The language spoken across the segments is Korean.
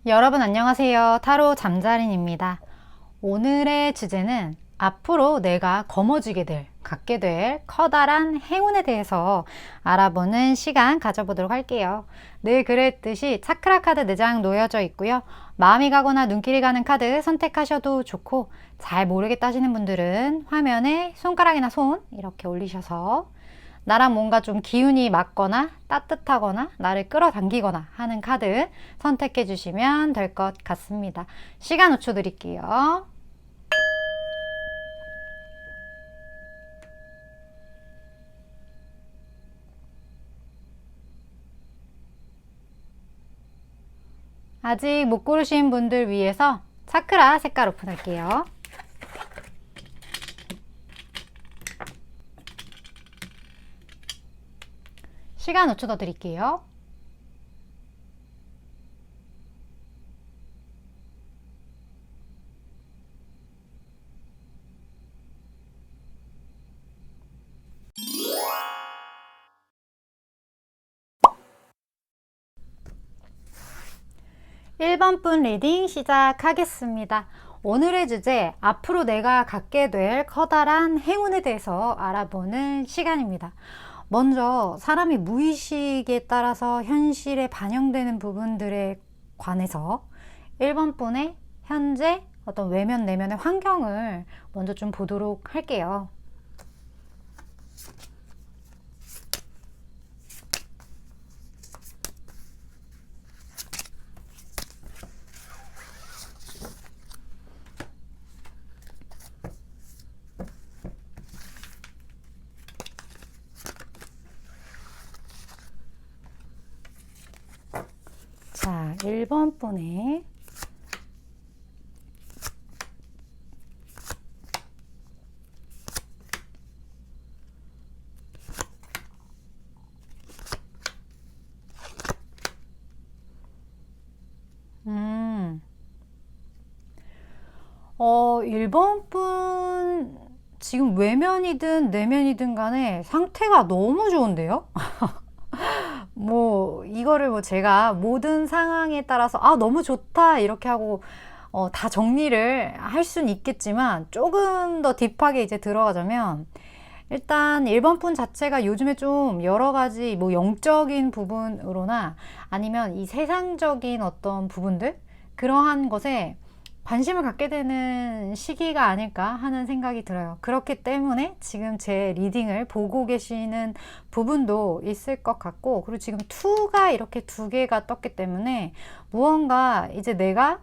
여러분 안녕하세요. 타로 잠자린입니다. 오늘의 주제는 앞으로 내가 갖게 될 커다란 행운에 대해서 알아보는 시간 가져보도록 할게요. 늘 그랬듯이 차크라 카드 4장 놓여져 있고요. 마음이 가거나 눈길이 가는 카드 선택하셔도 좋고, 잘 모르겠다 하시는 분들은 화면에 손가락이나 손 이렇게 올리셔서 나랑 뭔가 좀 기운이 맞거나 따뜻하거나 나를 끌어당기거나 하는 카드 선택해 주시면 될 것 같습니다. 시간 5초 드릴게요. 아직 못 고르신 분들 위해서 차크라 색깔 오픈할게요. 시간 5초 더 드릴게요. (1번) 분 리딩 시작하겠습니다. 오늘의 주제, 앞으로 내가 갖게 될 커다란 행운에 대해서 알아보는 시간입니다. 먼저 사람이 무의식에 따라서 현실에 반영되는 부분들에 관해서 1번 분의 현재 어떤 외면 내면의 환경을 먼저 좀 보도록 할게요. 자, 1번 분의 음, 1번 분 지금 외면이든 내면이든 간에 상태가 너무 좋은데요? 이거를 제가 모든 상황에 따라서 너무 좋다 이렇게 하고 다 정리를 할 수는 있겠지만, 조금 더 딥하게 이제 들어가자면, 일단 1번 분 자체가 요즘에 좀 여러 가지 영적인 부분으로나 아니면 이 세상적인 어떤 부분들, 그러한 것에 관심을 갖게 되는 시기가 아닐까 하는 생각이 들어요. 그렇기 때문에 지금 제 리딩을 보고 계시는 부분도 있을 것 같고, 그리고 지금 2가 이렇게 2개가 떴기 때문에 무언가 이제 내가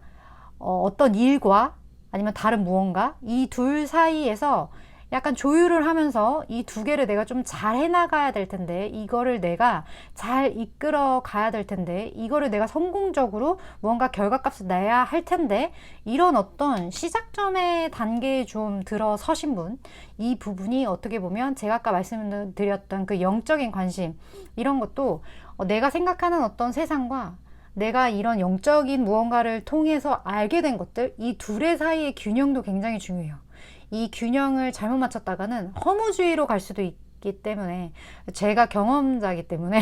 어떤 일과 아니면 다른 무언가, 이 둘 사이에서 약간 조율을 하면서 이 2개를 내가 좀 잘 해나가야 될 텐데, 이거를 내가 잘 이끌어 가야 될 텐데, 이거를 내가 성공적으로 무언가 결과값을 내야 할 텐데, 이런 어떤 시작점의 단계에 좀 들어서신 분, 이 부분이 어떻게 보면 제가 아까 말씀드렸던 그 영적인 관심, 이런 것도 내가 생각하는 어떤 세상과 내가 이런 영적인 무언가를 통해서 알게 된 것들, 이 둘의 사이의 균형도 굉장히 중요해요. 이 균형을 잘못 맞췄다가는 허무주의로 갈 수도 있기 때문에, 제가 경험자이기 때문에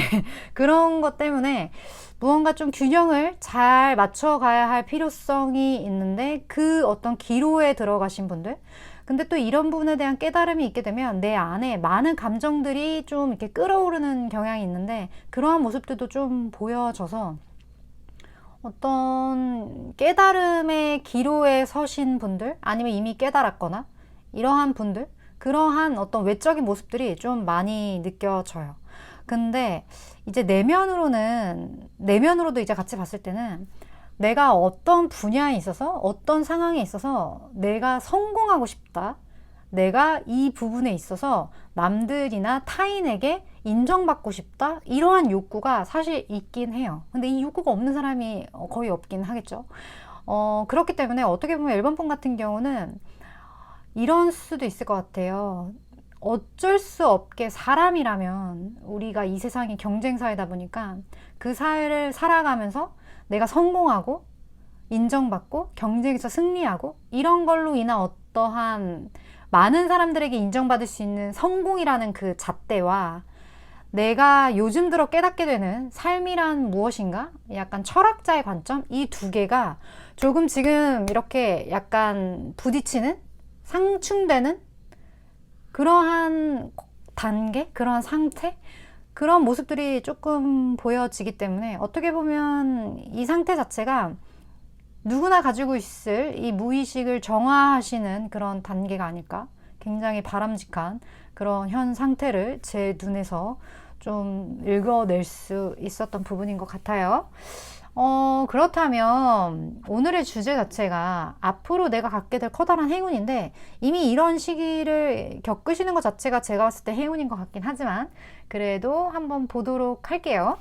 그런 것 때문에 무언가 좀 균형을 잘 맞춰가야 할 필요성이 있는데, 그 어떤 기로에 들어가신 분들, 근데 또 이런 부분에 대한 깨달음이 있게 되면 내 안에 많은 감정들이 좀 이렇게 끌어오르는 경향이 있는데, 그러한 모습들도 좀 보여져서 어떤 깨달음의 기로에 서신 분들, 아니면 이미 깨달았거나 이러한 분들, 그러한 어떤 외적인 모습들이 좀 많이 느껴져요. 근데 이제 내면으로도 이제 같이 봤을 때는, 내가 어떤 분야에 있어서, 어떤 상황에 있어서 내가 성공하고 싶다, 내가 이 부분에 있어서 남들이나 타인에게 인정받고 싶다, 이러한 욕구가 사실 있긴 해요. 근데 이 욕구가 없는 사람이 거의 없긴 하겠죠. 그렇기 때문에 어떻게 보면 1번 분 같은 경우는 이런 수도 있을 것 같아요. 어쩔 수 없게 사람이라면, 우리가 이 세상이 경쟁사회다 보니까 그 사회를 살아가면서 내가 성공하고 인정받고 경쟁에서 승리하고, 이런 걸로 인한 어떠한 많은 사람들에게 인정받을 수 있는 성공이라는 그 잣대와, 내가 요즘 들어 깨닫게 되는 삶이란 무엇인가? 약간 철학자의 관점? 이 두 개가 조금 지금 이렇게 약간 부딪히는? 상충되는? 그러한 단계? 그러한 상태? 그런 모습들이 조금 보여지기 때문에 어떻게 보면 이 상태 자체가 누구나 가지고 있을 이 무의식을 정화하시는 그런 단계가 아닐까? 굉장히 바람직한 그런 현 상태를 제 눈에서 좀 읽어낼 수 있었던 부분인 것 같아요. 그렇다면 오늘의 주제 자체가 앞으로 내가 갖게 될 커다란 행운인데, 이미 이런 시기를 겪으시는 것 자체가 제가 봤을 때 행운인 것 같긴 하지만 그래도 한번 보도록 할게요.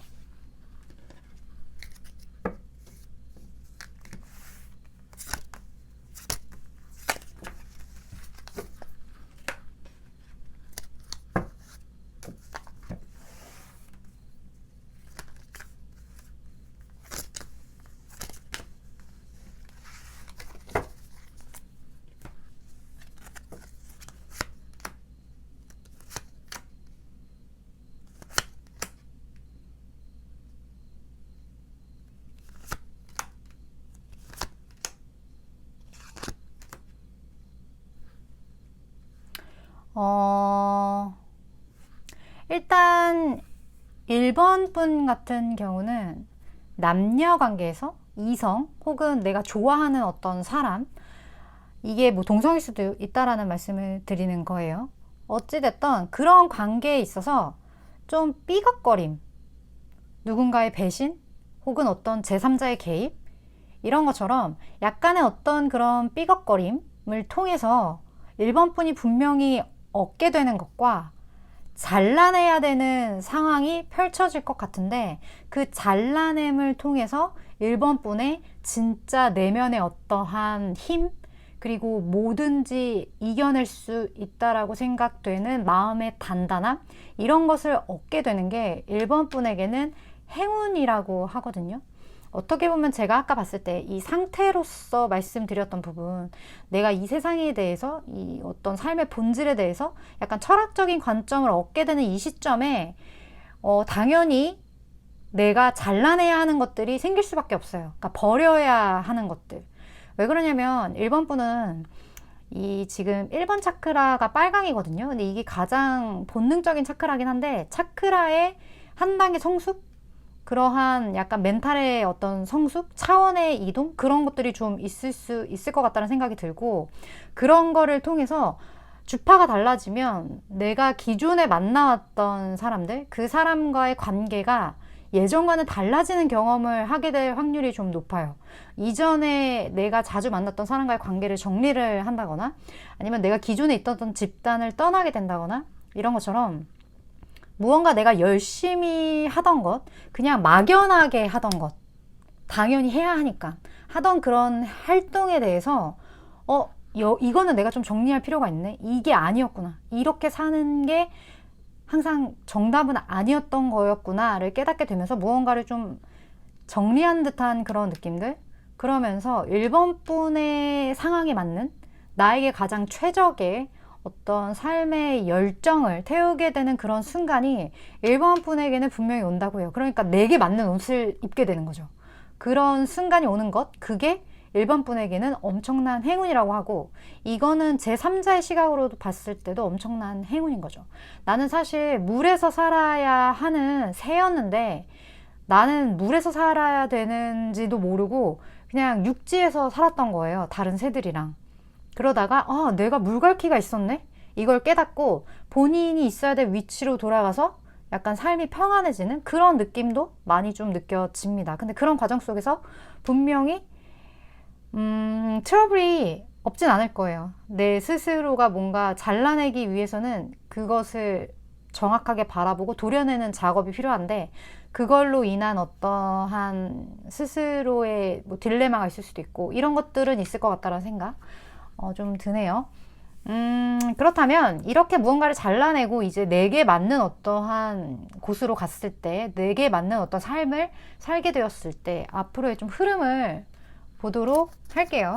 일단 1번 분 같은 경우는 남녀 관계에서 이성 혹은 내가 좋아하는 어떤 사람, 이게 뭐 동성일 수도 있다라는 말씀을 드리는 거예요. 어찌됐든 그런 관계에 있어서 좀 삐걱거림, 누군가의 배신 혹은 어떤 제3자의 개입, 이런 것처럼 약간의 어떤 그런 삐걱거림을 통해서 1번 분이 분명히 얻게 되는 것과 잘라내야 되는 상황이 펼쳐질 것 같은데, 그 잘라냄을 통해서 1번 분의 진짜 내면의 어떠한 힘, 그리고 뭐든지 이겨낼 수 있다라고 생각되는 마음의 단단함, 이런 것을 얻게 되는 게 1번 분에게는 행운이라고 하거든요. 어떻게 보면 제가 아까 봤을 때 이 상태로서 말씀드렸던 부분, 내가 이 세상에 대해서, 이 어떤 삶의 본질에 대해서 약간 철학적인 관점을 얻게 되는 이 시점에 당연히 내가 잘라내야 하는 것들이 생길 수밖에 없어요. 그러니까 버려야 하는 것들. 왜 그러냐면 1번 분은 이 지금 1번 차크라가 빨강이거든요. 근데 이게 가장 본능적인 차크라긴 한데, 차크라의 한 단계 성숙? 그러한 약간 멘탈의 어떤 성숙, 차원의 이동, 그런 것들이 좀 있을 수 있을 것 같다는 생각이 들고, 그런 거를 통해서 주파가 달라지면 내가 기존에 만나왔던 사람들, 그 사람과의 관계가 예전과는 달라지는 경험을 하게 될 확률이 좀 높아요. 이전에 내가 자주 만났던 사람과의 관계를 정리를 한다거나, 아니면 내가 기존에 있던 집단을 떠나게 된다거나, 이런 것처럼 무언가 내가 열심히 하던 것, 그냥 막연하게 하던 것, 당연히 해야 하니까 하던 그런 활동에 대해서 이거는 내가 좀 정리할 필요가 있네, 이게 아니었구나, 이렇게 사는 게 항상 정답은 아니었던 거였구나를 깨닫게 되면서 무언가를 좀 정리한 듯한 그런 느낌들, 그러면서 1번 분의 상황에 맞는 나에게 가장 최적의 어떤 삶의 열정을 태우게 되는 그런 순간이 1번 분에게는 분명히 온다고요. 그러니까 내게 맞는 옷을 입게 되는 거죠. 그런 순간이 오는 것, 그게 1번 분에게는 엄청난 행운이라고 하고, 이거는 제3자의 시각으로도 봤을 때도 엄청난 행운인 거죠. 나는 사실 물에서 살아야 하는 새였는데, 나는 물에서 살아야 되는지도 모르고 그냥 육지에서 살았던 거예요, 다른 새들이랑. 그러다가 내가 물갈퀴가 있었네? 이걸 깨닫고 본인이 있어야 될 위치로 돌아가서 약간 삶이 평안해지는 그런 느낌도 많이 좀 느껴집니다. 근데 그런 과정 속에서 분명히 트러블이 없진 않을 거예요. 내 스스로가 뭔가 잘라내기 위해서는 그것을 정확하게 바라보고 도려내는 작업이 필요한데, 그걸로 인한 어떠한 스스로의 뭐 딜레마가 있을 수도 있고, 이런 것들은 있을 것 같다는 생각 좀 드네요. 그렇다면 이렇게 무언가를 잘라내고 이제 내게 맞는 어떠한 곳으로 갔을 때, 내게 맞는 어떤 삶을 살게 되었을 때 앞으로의 좀 흐름을 보도록 할게요.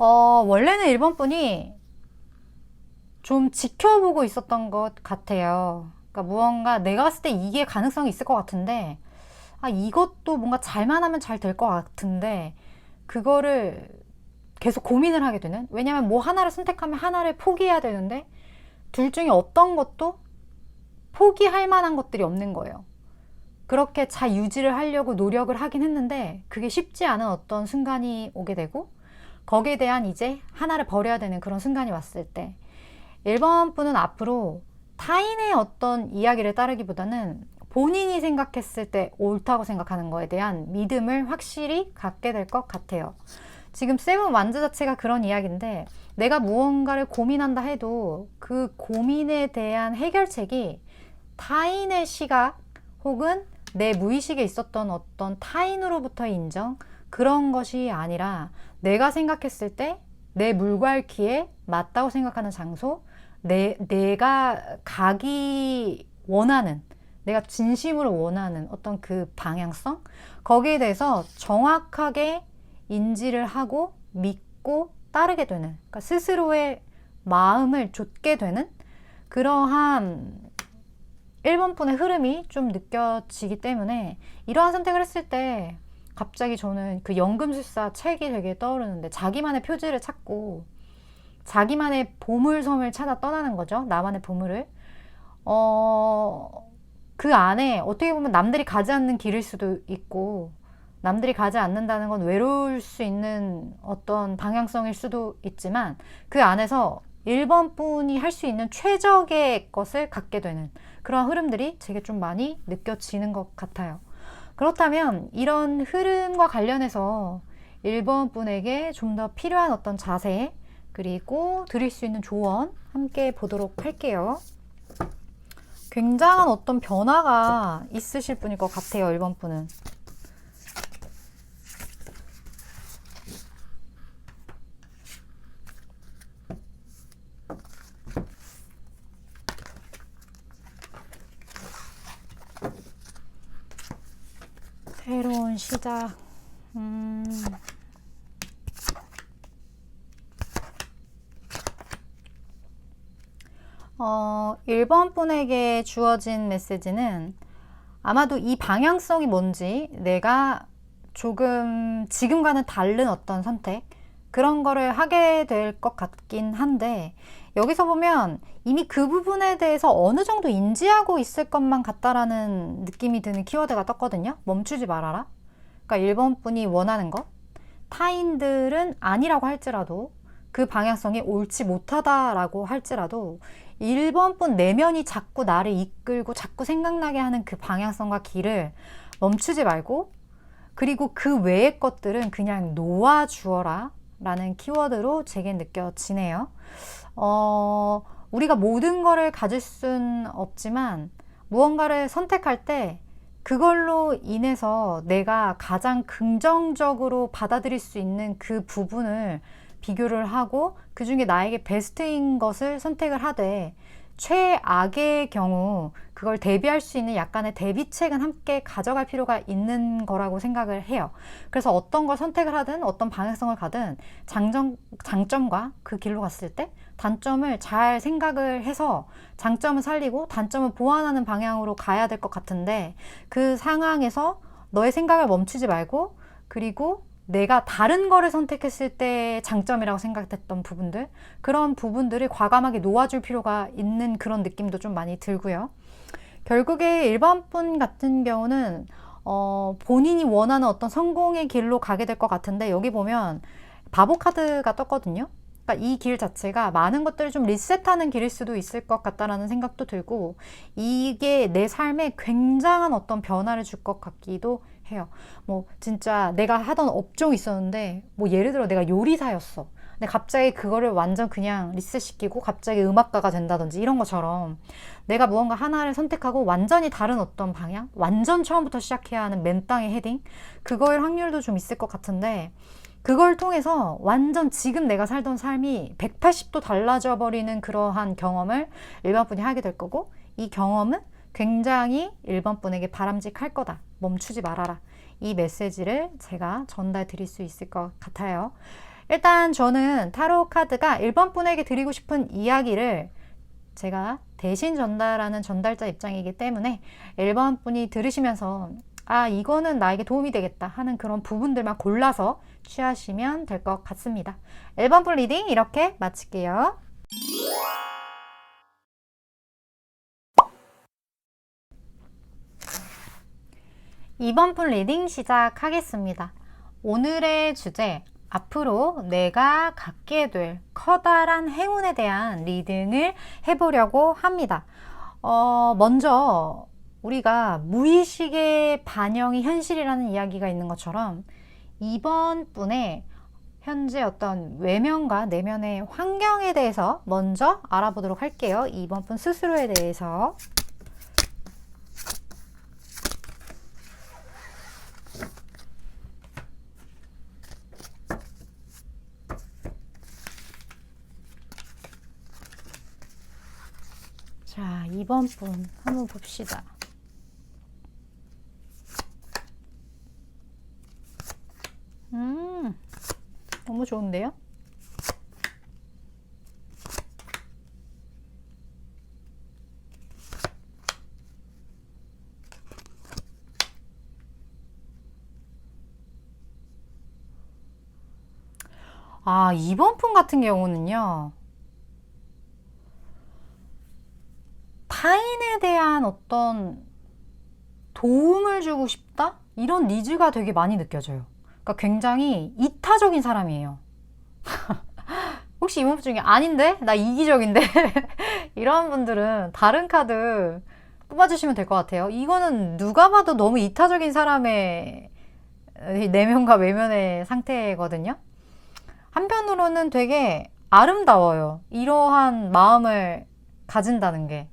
원래는 1번 분이 좀 지켜보고 있었던 것 같아요. 그러니까 무언가 내가 봤을 때 이게 가능성이 있을 것 같은데, 이것도 뭔가 잘만 하면 잘 될 것 같은데, 그거를 계속 고민을 하게 되는? 왜냐면 뭐 하나를 선택하면 하나를 포기해야 되는데, 둘 중에 어떤 것도 포기할 만한 것들이 없는 거예요. 그렇게 잘 유지를 하려고 노력을 하긴 했는데, 그게 쉽지 않은 어떤 순간이 오게 되고, 거기에 대한 이제 하나를 버려야 되는 그런 순간이 왔을 때, 1번 분은 앞으로 타인의 어떤 이야기를 따르기보다는 본인이 생각했을 때 옳다고 생각하는 거에 대한 믿음을 확실히 갖게 될 것 같아요. 지금 세븐 완즈 자체가 그런 이야기인데, 내가 무언가를 고민한다 해도 그 고민에 대한 해결책이 타인의 시각 혹은 내 무의식에 있었던 어떤 타인으로부터의 인정, 그런 것이 아니라 내가 생각했을 때 내 물갈퀴에 맞다고 생각하는 장소, 내가 가기 원하는, 내가 진심으로 원하는 어떤 그 방향성, 거기에 대해서 정확하게 인지를 하고 믿고 따르게 되는, 그러니까 스스로의 마음을 좇게 되는 그러한 1번 분의 흐름이 좀 느껴지기 때문에, 이러한 선택을 했을 때 갑자기 저는 그 연금술사 책이 되게 떠오르는데, 자기만의 표지를 찾고 자기만의 보물섬을 찾아 떠나는 거죠. 나만의 보물을. 그 안에 어떻게 보면 남들이 가지 않는 길일 수도 있고, 남들이 가지 않는다는 건 외로울 수 있는 어떤 방향성일 수도 있지만, 그 안에서 1번 분이 할 수 있는 최적의 것을 갖게 되는 그런 흐름들이 제게 좀 많이 느껴지는 것 같아요. 그렇다면 이런 흐름과 관련해서 1번 분에게 좀 더 필요한 어떤 자세, 그리고 드릴 수 있는 조언 함께 보도록 할게요. 굉장한 어떤 변화가 있으실 분일 것 같아요, 1번 분은. 새로운 시작. 1번 분에게 주어진 메시지는 아마도 이 방향성이 뭔지, 내가 조금 지금과는 다른 어떤 선택, 그런 거를 하게 될 것 같긴 한데, 여기서 보면 이미 그 부분에 대해서 어느 정도 인지하고 있을 것만 같다라는 느낌이 드는 키워드가 떴거든요. 멈추지 말아라. 그러니까 1번 분이 원하는 것, 타인들은 아니라고 할지라도, 그 방향성이 옳지 못하다라고 할지라도 1번 분 내면이 자꾸 나를 이끌고 자꾸 생각나게 하는 그 방향성과 길을 멈추지 말고, 그리고 그 외의 것들은 그냥 놓아주어라 라는 키워드로 제겐 느껴지네요. 우리가 모든 거를 가질 순 없지만, 무언가를 선택할 때 그걸로 인해서 내가 가장 긍정적으로 받아들일 수 있는 그 부분을 비교를 하고, 그 중에 나에게 베스트인 것을 선택을 하되, 최악의 경우 그걸 대비할 수 있는 약간의 대비책은 함께 가져갈 필요가 있는 거라고 생각을 해요. 그래서 어떤 걸 선택을 하든 어떤 방향성을 가든 장점과 그 길로 갔을 때 단점을 잘 생각을 해서 장점을 살리고 단점을 보완하는 방향으로 가야 될 것 같은데, 그 상황에서 너의 생각을 멈추지 말고, 그리고 내가 다른 거를 선택했을 때 장점이라고 생각했던 부분들, 그런 부분들을 과감하게 놓아줄 필요가 있는 그런 느낌도 좀 많이 들고요. 결국에 1번 분 같은 경우는 본인이 원하는 어떤 성공의 길로 가게 될 것 같은데, 여기 보면 바보 카드가 떴거든요. 그러니까 이 길 자체가 많은 것들을 좀 리셋하는 길일 수도 있을 것 같다라는 생각도 들고, 이게 내 삶에 굉장한 어떤 변화를 줄 것 같기도 해요. 뭐 진짜 내가 하던 업종이 있었는데, 뭐 예를 들어 내가 요리사였어. 근데 갑자기 그거를 완전 그냥 리셋시키고 갑자기 음악가가 된다든지 이런 것처럼, 내가 무언가 하나를 선택하고 완전히 다른 어떤 방향, 완전 처음부터 시작해야 하는 맨 땅의 헤딩, 그거일 확률도 좀 있을 것 같은데, 그걸 통해서 완전 지금 내가 살던 삶이 180도 달라져 버리는 그러한 경험을 1번 분이 하게 될 거고, 이 경험은 굉장히 1번 분에게 바람직할 거다. 멈추지 말아라. 이 메시지를 제가 전달 드릴 수 있을 것 같아요. 일단 저는 타로 카드가 1번 분에게 드리고 싶은 이야기를 제가 대신 전달하는 전달자 입장이기 때문에 1번 분이 들으시면서 아, 이거는 나에게 도움이 되겠다 하는 그런 부분들만 골라서 취하시면 될 것 같습니다. 1번 분 리딩 이렇게 마칠게요. 2번 분 리딩 시작하겠습니다. 오늘의 주제, 앞으로 내가 갖게 될 커다란 행운에 대한 리딩을 해보려고 합니다. 먼저 우리가 무의식의 반영이 현실이라는 이야기가 있는 것처럼 이번 분의 현재 어떤 외면과 내면의 환경에 대해서 먼저 알아보도록 할게요. 이번 분 스스로에 대해서. 자, 2번 분 한번 봅시다. 너무 좋은데요? 아, 2번 분 같은 경우는요, 타인에 대한 어떤 도움을 주고 싶다? 이런 니즈가 되게 많이 느껴져요. 그러니까 굉장히 이타적인 사람이에요. 혹시 이번 분 중에 아닌데? 나 이기적인데? 이런 분들은 다른 카드 뽑아주시면 될 것 같아요. 이거는 누가 봐도 너무 이타적인 사람의 내면과 외면의 상태거든요. 한편으로는 되게 아름다워요. 이러한 마음을 가진다는 게.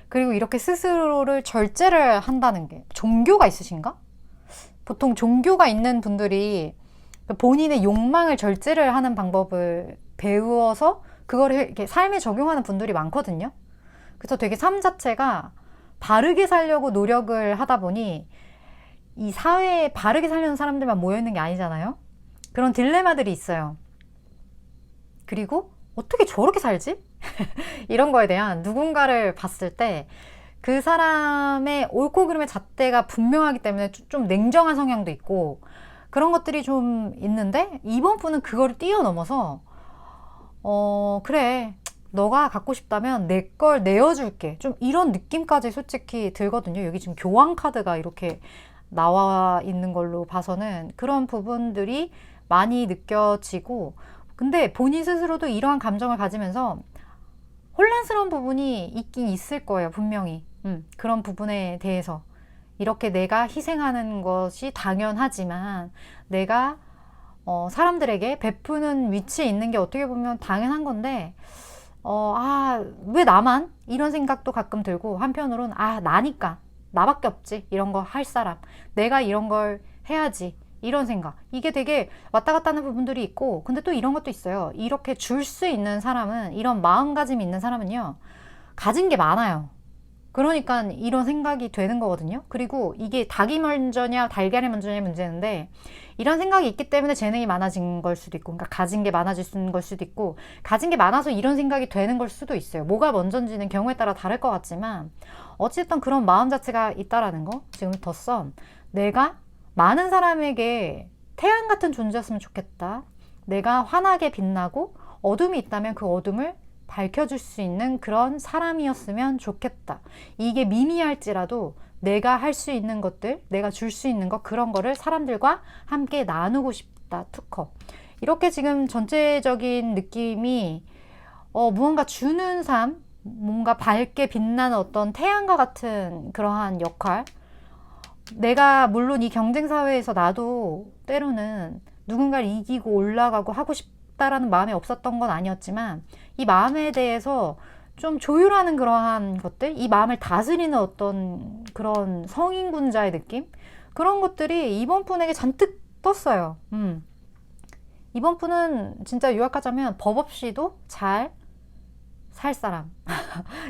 그리고 이렇게 스스로를 절제를 한다는 게. 종교가 있으신가? 보통 종교가 있는 분들이 본인의 욕망을 절제를 하는 방법을 배워서 그거를 이렇게 삶에 적용하는 분들이 많거든요. 그래서 되게 삶 자체가 바르게 살려고 노력을 하다 보니 이 사회에 바르게 살려는 사람들만 모여있는 게 아니잖아요. 그런 딜레마들이 있어요. 그리고 어떻게 저렇게 살지? 이런 거에 대한 누군가를 봤을 때 그 사람의 옳고 그름의 잣대가 분명하기 때문에 좀 냉정한 성향도 있고 그런 것들이 좀 있는데 이번 분은 그거를 뛰어넘어서 그래, 너가 갖고 싶다면 내 걸 내어줄게, 좀 이런 느낌까지 솔직히 들거든요. 여기 지금 교황 카드가 이렇게 나와 있는 걸로 봐서는 그런 부분들이 많이 느껴지고, 근데 본인 스스로도 이러한 감정을 가지면서 혼란스러운 부분이 있긴 있을 거예요, 분명히. 그런 부분에 대해서 이렇게 내가 희생하는 것이 당연하지만 내가 사람들에게 베푸는 위치에 있는 게 어떻게 보면 당연한 건데 왜 나만? 이런 생각도 가끔 들고, 한편으로는 나니까, 나밖에 없지 이런 거 할 사람, 내가 이런 걸 해야지, 이런 생각. 이게 되게 왔다 갔다 하는 부분들이 있고, 근데 또 이런 것도 있어요. 이렇게 줄 수 있는 사람은, 이런 마음가짐이 있는 사람은요, 가진 게 많아요. 그러니까 이런 생각이 되는 거거든요. 그리고 이게 닭이 먼저냐 달걀이 먼저냐 문제인데, 이런 생각이 있기 때문에 재능이 많아진 걸 수도 있고, 그러니까 가진 게 많아진 걸 수도 있고, 가진 게 많아서 이런 생각이 되는 걸 수도 있어요. 뭐가 먼저인지는 경우에 따라 다를 것 같지만 어쨌든 그런 마음 자체가 있다라는 거. 지금 덧선, 내가 많은 사람에게 태양 같은 존재였으면 좋겠다. 내가 환하게 빛나고 어둠이 있다면 그 어둠을 밝혀줄 수 있는 그런 사람이었으면 좋겠다. 이게 미미할지라도 내가 할 수 있는 것들, 내가 줄 수 있는 것, 그런 거를 사람들과 함께 나누고 싶다. 특허. 이렇게 지금 전체적인 느낌이 무언가 주는 삶, 뭔가 밝게 빛나는 어떤 태양과 같은 그러한 역할. 내가 물론 이 경쟁사회에서 나도 때로는 누군가를 이기고 올라가고 하고 싶다라는 마음이 없었던 건 아니었지만, 이 마음에 대해서 좀 조율하는 그러한 것들, 이 마음을 다스리는 어떤 그런 성인군자의 느낌? 그런 것들이 이번 분에게 잔뜩 떴어요. 이번 분은 진짜 요약하자면 법 없이도 잘 살 사람.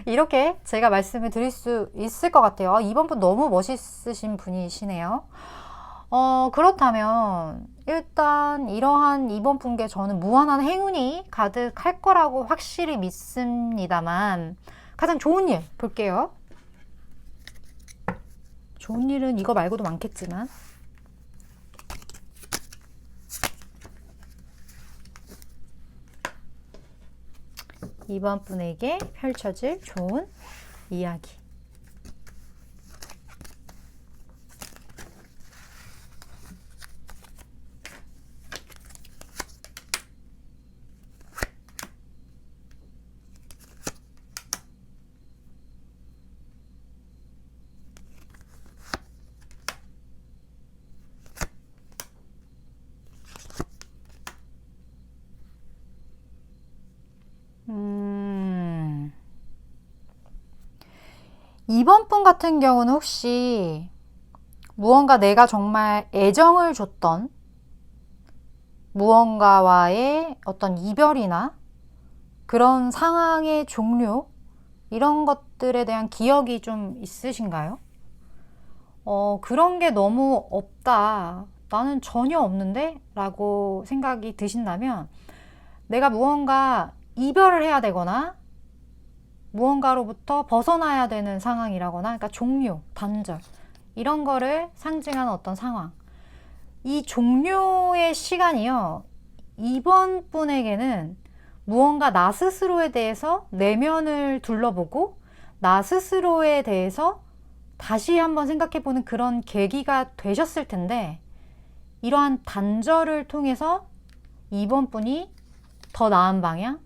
이렇게 제가 말씀을 드릴 수 있을 것 같아요. 이번 분 너무 멋있으신 분이시네요. 그렇다면 일단 이러한 이번 분께 저는 무한한 행운이 가득할 거라고 확실히 믿습니다만 가장 좋은 일 볼게요. 좋은 일은 이거 말고도 많겠지만 이번 분에게 펼쳐질 좋은 이야기. 이번 분 같은 경우는 혹시 무언가 내가 정말 애정을 줬던 무언가와의 어떤 이별이나 그런 상황의 종료 이런 것들에 대한 기억이 좀 있으신가요? 그런 게 너무 없다. 나는 전혀 없는데? 라고 생각이 드신다면 내가 무언가 이별을 해야 되거나 무언가로부터 벗어나야 되는 상황이라거나 그러니까 종료, 단절 이런 거를 상징하는 어떤 상황. 이 종료의 시간이요. 이번 분에게는 무언가 나 스스로에 대해서 내면을 둘러보고 나 스스로에 대해서 다시 한번 생각해보는 그런 계기가 되셨을 텐데 이러한 단절을 통해서 이번 분이 더 나은 방향,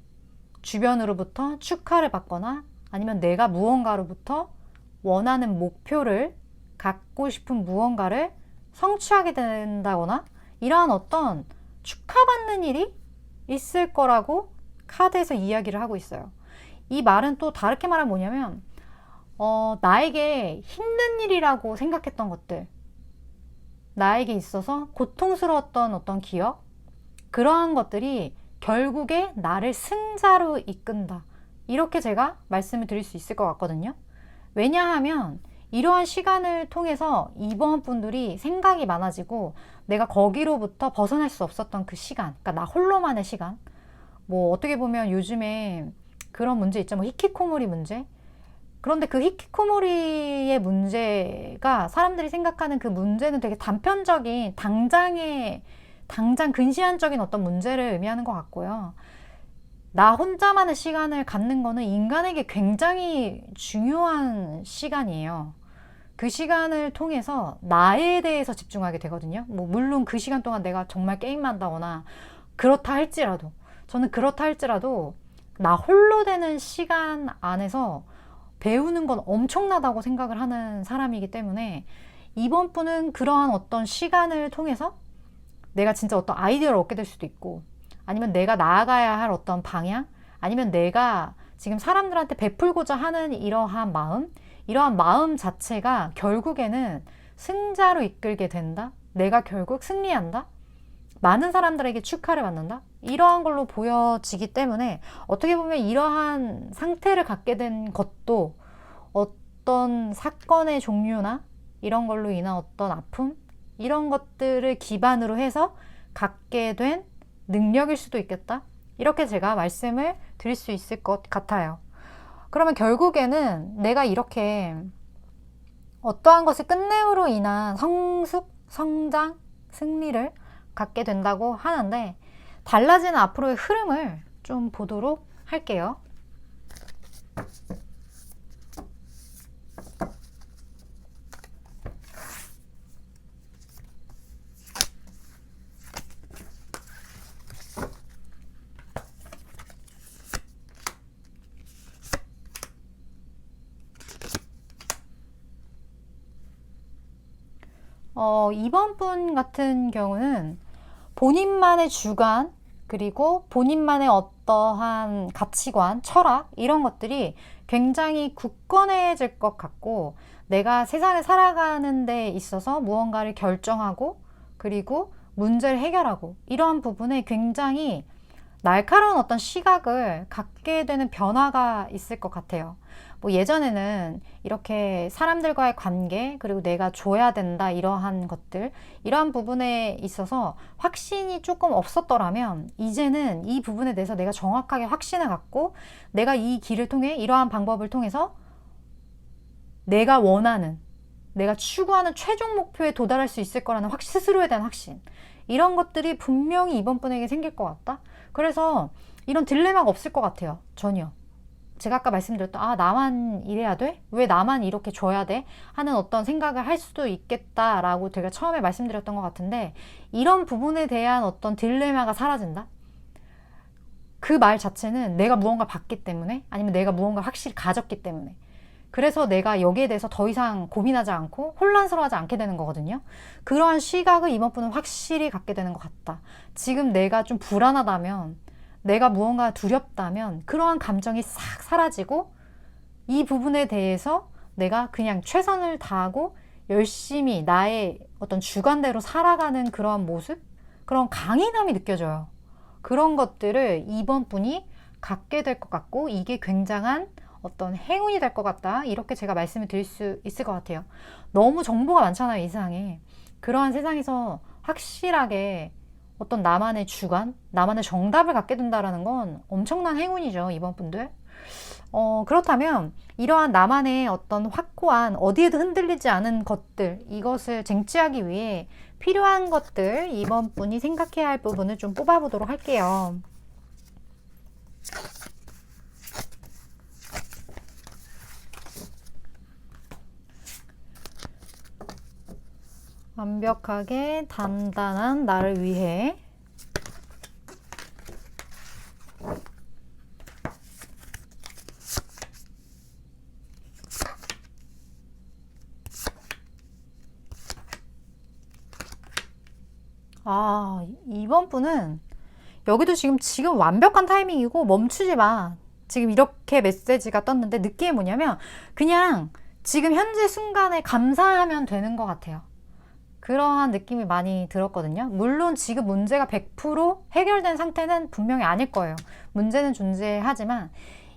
주변으로부터 축하를 받거나 아니면 내가 무언가로부터 원하는 목표를 갖고 싶은 무언가를 성취하게 된다거나 이러한 어떤 축하받는 일이 있을 거라고 카드에서 이야기를 하고 있어요. 이 말은 또 다르게 말하면 뭐냐면 나에게 힘든 일이라고 생각했던 것들, 나에게 있어서 고통스러웠던 어떤 기억, 그러한 것들이 결국에 나를 승자로 이끈다. 이렇게 제가 말씀을 드릴 수 있을 것 같거든요. 왜냐하면 이러한 시간을 통해서 이번 분들이 생각이 많아지고 내가 거기로부터 벗어날 수 없었던 그 시간, 그러니까 나 홀로만의 시간. 뭐 어떻게 보면 요즘에 그런 문제 있죠. 뭐 히키코모리 문제. 그런데 그 히키코모리의 문제가 사람들이 생각하는 그 문제는 되게 단편적인 당장 근시안적인 어떤 문제를 의미하는 것 같고요. 나 혼자만의 시간을 갖는 거는 인간에게 굉장히 중요한 시간이에요. 그 시간을 통해서 나에 대해서 집중하게 되거든요. 뭐 물론 그 시간 동안 내가 정말 게임만 한다거나 저는 그렇다 할지라도 나 홀로 되는 시간 안에서 배우는 건 엄청나다고 생각을 하는 사람이기 때문에 이번 분은 그러한 어떤 시간을 통해서 내가 진짜 어떤 아이디어를 얻게 될 수도 있고 아니면 내가 나아가야 할 어떤 방향 아니면 내가 지금 사람들한테 베풀고자 하는 이러한 마음 자체가 결국에는 승자로 이끌게 된다. 내가 결국 승리한다. 많은 사람들에게 축하를 받는다. 이러한 걸로 보여지기 때문에 어떻게 보면 이러한 상태를 갖게 된 것도 어떤 사건의 종류나 이런 걸로 인한 어떤 아픔 이런 것들을 기반으로 해서 갖게 된 능력일 수도 있겠다. 이렇게 제가 말씀을 드릴 수 있을 것 같아요. 그러면 결국에는 내가 이렇게 어떠한 것을 끝냄으로 인한 성숙, 성장, 승리를 갖게 된다고 하는데 달라지는 앞으로의 흐름을 좀 보도록 할게요. 이번 분 같은 경우는 본인만의 주관, 그리고 본인만의 어떠한 가치관, 철학, 이런 것들이 굉장히 굳건해질 것 같고, 내가 세상을 살아가는 데 있어서 무언가를 결정하고, 그리고 문제를 해결하고, 이러한 부분에 굉장히 날카로운 어떤 시각을 갖게 되는 변화가 있을 것 같아요. 뭐 예전에는 이렇게 사람들과의 관계, 그리고 내가 줘야 된다, 이러한 것들, 이러한 부분에 있어서 확신이 조금 없었더라면, 이제는 이 부분에 대해서 내가 정확하게 확신을 갖고, 내가 이 길을 통해, 이러한 방법을 통해서 내가 원하는, 내가 추구하는 최종 목표에 도달할 수 있을 거라는 스스로에 대한 확신, 이런 것들이 분명히 이번 분에게 생길 것 같다. 그래서 이런 딜레마가 없을 것 같아요. 전혀. 제가 아까 말씀드렸던, 아, 나만 이래야 돼? 왜 나만 이렇게 줘야 돼? 하는 어떤 생각을 할 수도 있겠다라고 제가 처음에 말씀드렸던 것 같은데, 이런 부분에 대한 어떤 딜레마가 사라진다? 그 말 자체는 내가 무언가 받기 때문에, 아니면 내가 무언가 확실히 가졌기 때문에, 그래서 내가 여기에 대해서 더 이상 고민하지 않고 혼란스러워하지 않게 되는 거거든요. 그러한 시각을 이번 분은 확실히 갖게 되는 것 같다. 지금 내가 좀 불안하다면, 내가 무언가 두렵다면 그러한 감정이 싹 사라지고, 이 부분에 대해서 내가 그냥 최선을 다하고 열심히 나의 어떤 주관대로 살아가는 그러한 모습, 그런 강인함이 느껴져요. 그런 것들을 이번 분이 갖게 될 것 같고, 이게 굉장한 어떤 행운이 될 것 같다, 이렇게 제가 말씀을 드릴 수 있을 것 같아요. 너무 정보가 많잖아요, 이 세상에. 그러한 세상에서 확실하게 어떤 나만의 주관, 나만의 정답을 갖게 된다는 건 엄청난 행운이죠, 이번 분들. 그렇다면 이러한 나만의 어떤 확고한, 어디에도 흔들리지 않은 것들, 이것을 쟁취하기 위해 필요한 것들, 이번 분이 생각해야 할 부분을 좀 뽑아보도록 할게요. 완벽하게 단단한 나를 위해. 아, 이번 분은 여기도 지금 완벽한 타이밍이고, 멈추지 마. 지금 이렇게 메시지가 떴는데, 느낌이 뭐냐면 그냥 지금 현재 순간에 감사하면 되는 것 같아요. 그러한 느낌이 많이 들었거든요. 물론 지금 문제가 100% 해결된 상태는 분명히 아닐 거예요. 문제는 존재하지만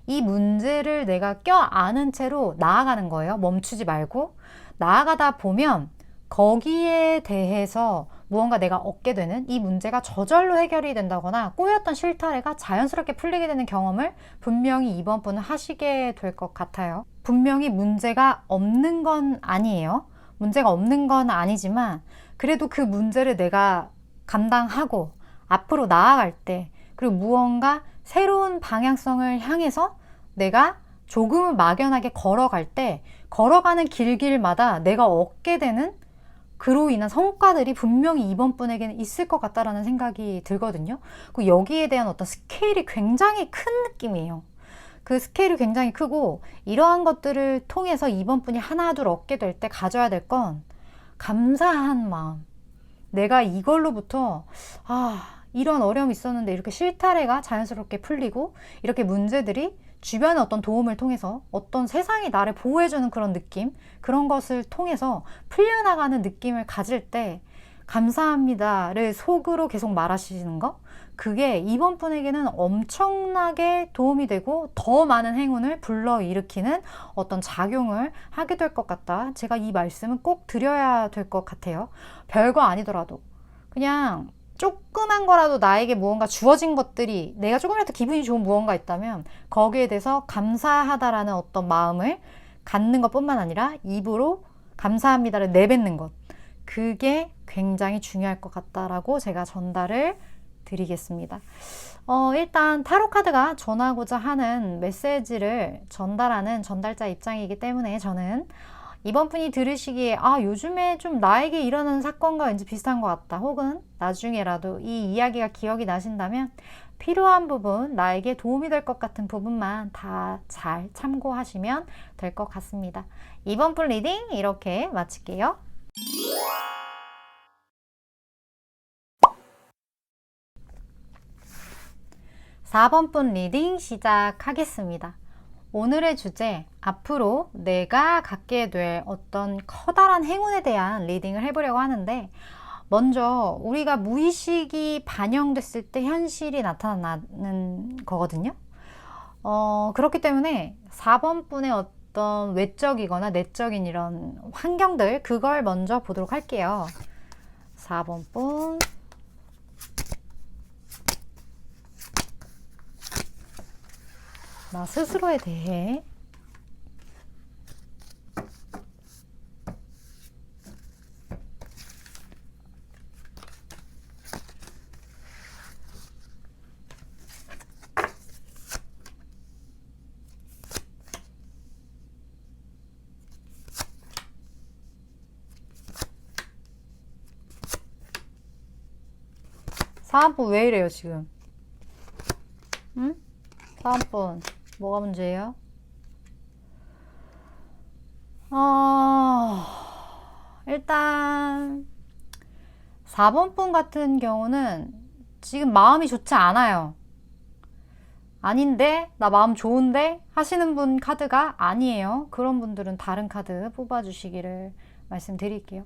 이 문제를 내가 껴안은 채로 나아가는 거예요. 멈추지 말고. 나아가다 보면 거기에 대해서 무언가 내가 얻게 되는, 이 문제가 저절로 해결이 된다거나 꼬였던 실타래가 자연스럽게 풀리게 되는 경험을 분명히 이번 분은 하시게 될 것 같아요. 분명히 문제가 없는 건 아니에요. 문제가 없는 건 아니지만, 그래도 그 문제를 내가 감당하고 앞으로 나아갈 때, 그리고 무언가 새로운 방향성을 향해서 내가 조금은 막연하게 걸어갈 때, 걸어가는 길길마다 내가 얻게 되는 그로 인한 성과들이 분명히 이번 분에게는 있을 것 같다라는 생각이 들거든요. 그리고 여기에 대한 어떤 스케일이 굉장히 큰 느낌이에요. 그 스케일이 굉장히 크고, 이러한 것들을 통해서 이번 분이 하나둘 얻게 될 때 가져야 될 건 감사한 마음. 내가 이걸로부터, 이런 어려움이 있었는데 이렇게 실타래가 자연스럽게 풀리고, 이렇게 문제들이 주변의 어떤 도움을 통해서 어떤 세상이 나를 보호해주는 그런 느낌, 그런 것을 통해서 풀려나가는 느낌을 가질 때 감사합니다를 속으로 계속 말하시는 거, 그게 이번 분에게는 엄청나게 도움이 되고 더 많은 행운을 불러일으키는 어떤 작용을 하게 될 것 같다. 제가 이 말씀은 꼭 드려야 될 것 같아요. 별거 아니더라도 그냥 조그만 거라도 나에게 무언가 주어진 것들이, 내가 조금이라도 기분이 좋은 무언가 있다면 거기에 대해서 감사하다라는 어떤 마음을 갖는 것뿐만 아니라 입으로 감사합니다를 내뱉는 것, 그게 굉장히 중요할 것 같다라고 제가 전달을 드리겠습니다. 일단 타로 카드가 전하고자 하는 메시지를 전달하는 전달자 입장이기 때문에, 저는 이번 분이 들으시기에 요즘에 좀 나에게 일어나는 사건과 왠지 비슷한 것 같다, 혹은 나중에라도 이 이야기가 기억이 나신다면 필요한 부분, 나에게 도움이 될 것 같은 부분만 다 잘 참고하시면 될 것 같습니다. 이번 분 리딩 이렇게 마칠게요. (4번) 분 리딩 시작하겠습니다. 오늘의 주제, 앞으로 내가 갖게 될 어떤 커다란 행운에 대한 리딩을 해보려고 하는데, 먼저 우리가 무의식이 반영됐을 때 현실이 나타나는 거거든요. 그렇기 때문에 4번 분의 어떤 외적이거나 내적인 이런 환경들, 그걸 먼저 보도록 할게요. 4번 분. 나 스스로에 대해. 사은품 왜 이래요 지금? 응? 사은품 뭐가 문제예요? 일단 4번 분 같은 경우는 지금 마음이 좋지 않아요. 아닌데 나 마음 좋은데 하시는 분 카드가 아니에요. 그런 분들은 다른 카드 뽑아주시기를 말씀드릴게요.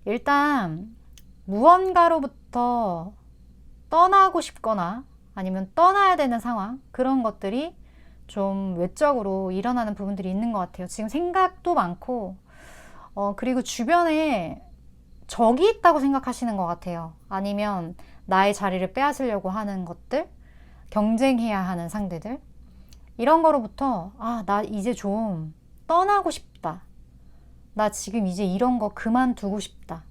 일단 무언가로부터 떠나고 싶거나 아니면 떠나야 되는 상황, 그런 것들이 좀 외적으로 일어나는 부분들이 있는 것 같아요. 지금 생각도 많고 그리고 주변에 적이 있다고 생각하시는 것 같아요. 아니면 나의 자리를 빼앗으려고 하는 것들, 경쟁해야 하는 상대들, 이런 거로부터 나 이제 좀 떠나고 싶다. 나 지금 이제 이런 거 그만두고 싶다.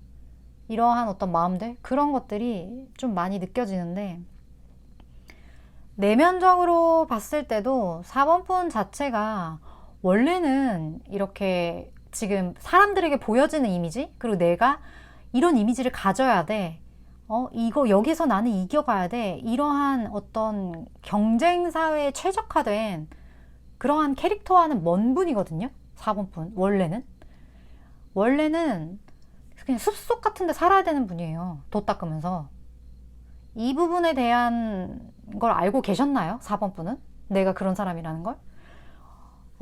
이러한 어떤 마음들, 그런 것들이 좀 많이 느껴지는데, 내면적으로 봤을 때도 4번 폰 자체가 원래는 이렇게 지금 사람들에게 보여지는 이미지, 그리고 내가 이런 이미지를 가져야 돼. 이거 여기서 나는 이겨가야 돼. 이러한 어떤 경쟁사회에 최적화된 그러한 캐릭터와는 먼 분이거든요. 4번 분. 원래는 그냥 숲속 같은 데 살아야 되는 분이에요. 돛 닦으면서. 이 부분에 대한 걸 알고 계셨나요? 4번 분은? 내가 그런 사람이라는 걸?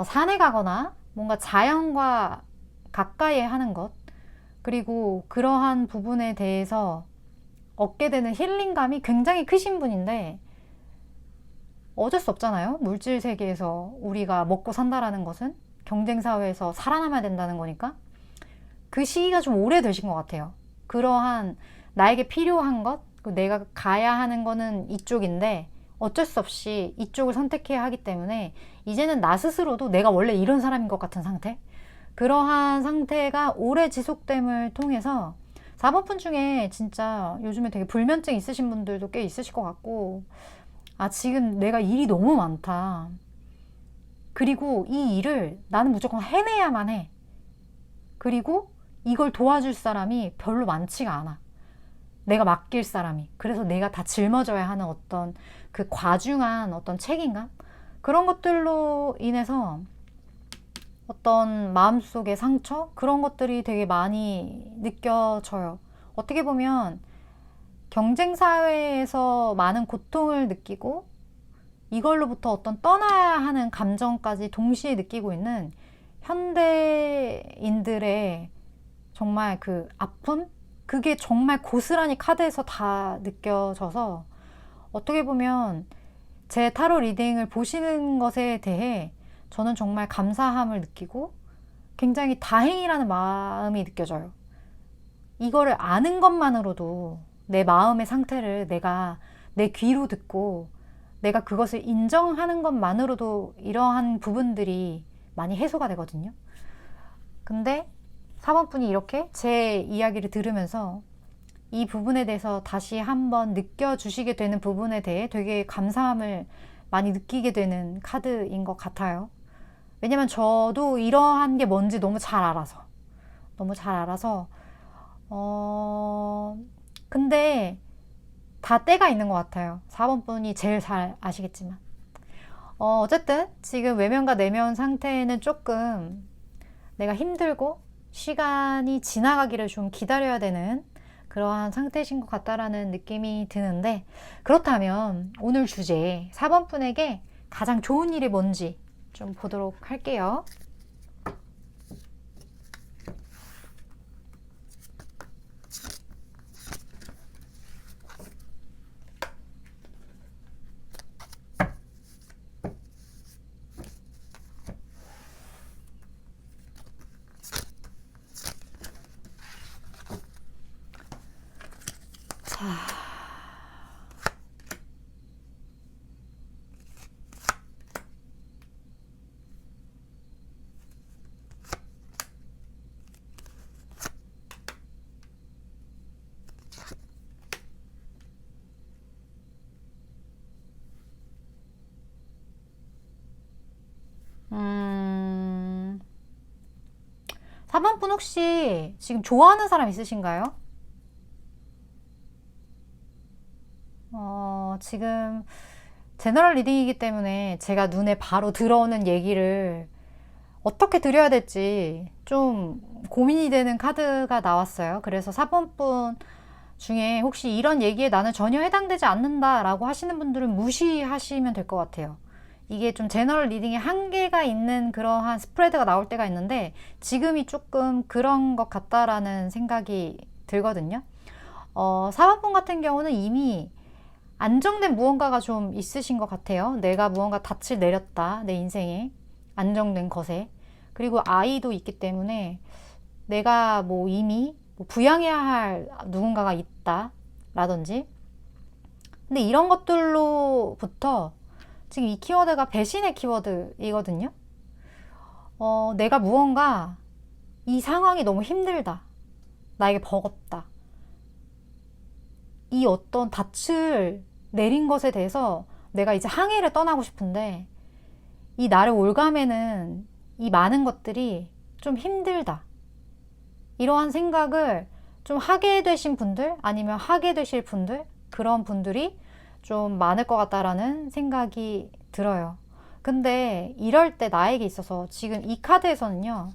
산에 가거나 뭔가 자연과 가까이 하는 것, 그리고 그러한 부분에 대해서 얻게 되는 힐링감이 굉장히 크신 분인데, 어쩔 수 없잖아요. 물질 세계에서 우리가 먹고 산다라는 것은 경쟁사회에서 살아남아야 된다는 거니까 그 시기가 좀 오래되신 것 같아요. 그러한 나에게 필요한 것, 내가 가야 하는 거는 이쪽인데 어쩔 수 없이 이쪽을 선택해야 하기 때문에 이제는 나 스스로도 내가 원래 이런 사람인 것 같은 상태, 그러한 상태가 오래 지속됨을 통해서 4번 분 중에 진짜 요즘에 되게 불면증 있으신 분들도 꽤 있으실 것 같고, 지금 내가 일이 너무 많다. 그리고 이 일을 나는 무조건 해내야만 해. 그리고 이걸 도와줄 사람이 별로 많지가 않아. 내가 맡길 사람이. 그래서 내가 다 짊어져야 하는 어떤 그 과중한 어떤 책임감? 그런 것들로 인해서 어떤 마음속의 상처? 그런 것들이 되게 많이 느껴져요. 어떻게 보면 경쟁사회에서 많은 고통을 느끼고 이걸로부터 어떤 떠나야 하는 감정까지 동시에 느끼고 있는 현대인들의 정말 그 아픔? 그게 정말 고스란히 카드에서 다 느껴져서, 어떻게 보면 제 타로 리딩을 보시는 것에 대해 저는 정말 감사함을 느끼고 굉장히 다행이라는 마음이 느껴져요. 이거를 아는 것만으로도 내 마음의 상태를 내가 내 귀로 듣고 내가 그것을 인정하는 것만으로도 이러한 부분들이 많이 해소가 되거든요. 근데 4번 분이 이렇게 제 이야기를 들으면서 이 부분에 대해서 다시 한번 느껴주시게 되는 부분에 대해 되게 감사함을 많이 느끼게 되는 카드인 것 같아요. 왜냐면 저도 이러한 게 뭔지 너무 잘 알아서 근데 다 때가 있는 것 같아요. 4번 분이 제일 잘 아시겠지만 어쨌든 지금 외면과 내면 상태는 조금 내가 힘들고 시간이 지나가기를 좀 기다려야 되는 그러한 상태이신 것 같다라는 느낌이 드는데, 그렇다면 오늘 주제 4번 분에게 가장 좋은 일이 뭔지 좀 보도록 할게요. 음, 4번 분 혹시 지금 좋아하는 사람 있으신가요? 지금 제너럴 리딩이기 때문에 제가 눈에 바로 들어오는 얘기를 어떻게 드려야 될지 좀 고민이 되는 카드가 나왔어요. 그래서 4번 분 중에 혹시 이런 얘기에 나는 전혀 해당되지 않는다라고 하시는 분들은 무시하시면 될 것 같아요. 이게 좀 제너럴 리딩에 한계가 있는 그러한 스프레드가 나올 때가 있는데 지금이 조금 그런 것 같다라는 생각이 들거든요. 4번 분 같은 경우는 이미 안정된 무언가가 좀 있으신 것 같아요. 내가 무언가 닻을 내렸다. 내 인생에. 안정된 것에. 그리고 아이도 있기 때문에 내가 뭐 이미 뭐 부양해야 할 누군가가 있다. 라든지. 근데 이런 것들로부터 지금 이 키워드가 배신의 키워드이거든요. 내가 무언가 이 상황이 너무 힘들다. 나에게 버겁다. 이 어떤 닻을 내린 것에 대해서 내가 이제 항해를 떠나고 싶은데 이 나를 올가매는 이 많은 것들이 좀 힘들다. 이러한 생각을 좀 하게 되신 분들 아니면 하게 되실 분들 그런 분들이 좀 많을 것 같다라는 생각이 들어요. 근데 이럴 때 나에게 있어서 지금 이 카드에서는요.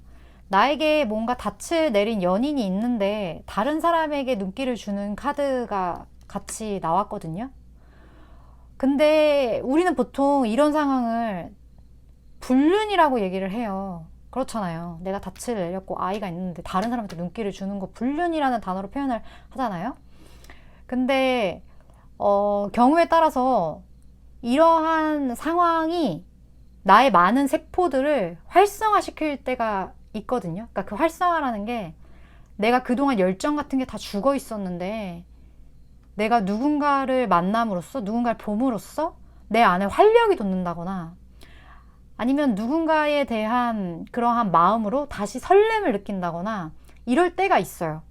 나에게 뭔가 닻을 내린 연인이 있는데 다른 사람에게 눈길을 주는 카드가 같이 나왔거든요. 근데 우리는 보통 이런 상황을 불륜이라고 얘기를 해요. 그렇잖아요. 내가 닻을 내렸고 아이가 있는데 다른 사람한테 눈길을 주는 거 불륜이라는 단어로 표현을 하잖아요. 근데 경우에 따라서 이러한 상황이 나의 많은 세포들을 활성화시킬 때가 있거든요. 그러니까 그 활성화라는 게 내가 그동안 열정 같은 게 다 죽어 있었는데 내가 누군가를 만남으로써 누군가를 봄으로써 내 안에 활력이 돋는다거나 아니면 누군가에 대한 그러한 마음으로 다시 설렘을 느낀다거나 이럴 때가 있어요.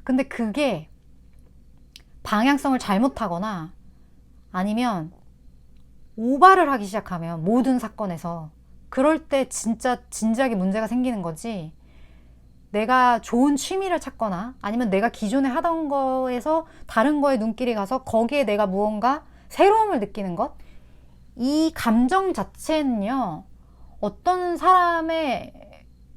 근데 그게 방향성을 잘못하거나 아니면 오바를 하기 시작하면 모든 사건에서 그럴 때 진짜 진지하게 문제가 생기는 거지. 내가 좋은 취미를 찾거나 아니면 내가 기존에 하던 거에서 다른 거에 눈길이 가서 거기에 내가 무언가 새로움을 느끼는 것. 이 감정 자체는요. 어떤 사람의